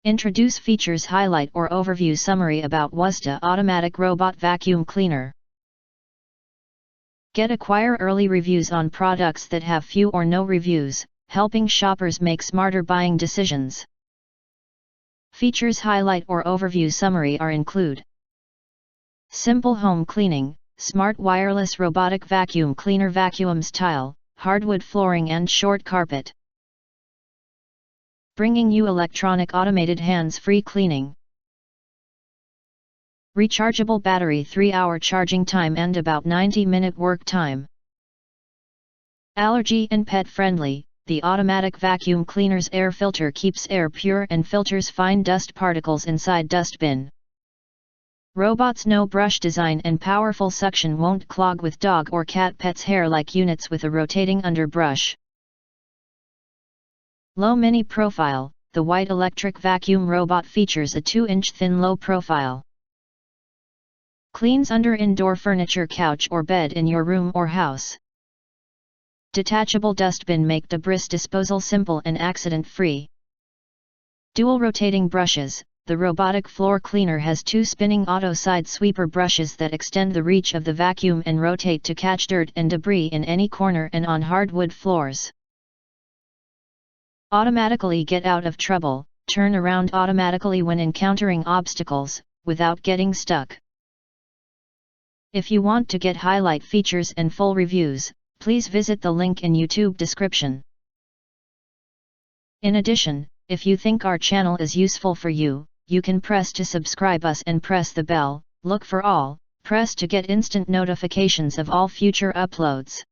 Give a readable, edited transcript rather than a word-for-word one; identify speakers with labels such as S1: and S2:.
S1: Introduce features highlight or overview summary about Wuztai automatic robot vacuum cleaner. Acquire early reviews on products that have few or no reviews, helping shoppers make smarter buying decisions. Features highlight or overview summary include simple home cleaning, smart wireless robotic vacuum cleaner, vacuums tile, hardwood flooring and short carpet. Bringing you electronic automated hands-free cleaning. Rechargeable battery, 3-hour charging time and about 90-minute work time. Allergy and pet friendly, the automatic vacuum cleaner's air filter keeps air pure and filters fine dust particles inside dustbin. Robot's no brush design and powerful suction won't clog with dog or cat pet's hair like units with a rotating underbrush. Low mini profile, the white electric vacuum robot features a 2-inch thin low profile. Cleans under indoor furniture, couch or bed in your room or house. Detachable dustbin make debris disposal simple and accident-free. Dual rotating brushes, the robotic floor cleaner has 2 spinning auto side sweeper brushes that extend the reach of the vacuum and rotate to catch dirt and debris in any corner and on hardwood floors. Automatically get out of trouble, turn around automatically when encountering obstacles, without getting stuck. If you want to get highlight features and full reviews, please visit the link in YouTube description. In addition, if you think our channel is useful for you, you can press to subscribe us and press the bell, look for all, press to get instant notifications of all future uploads.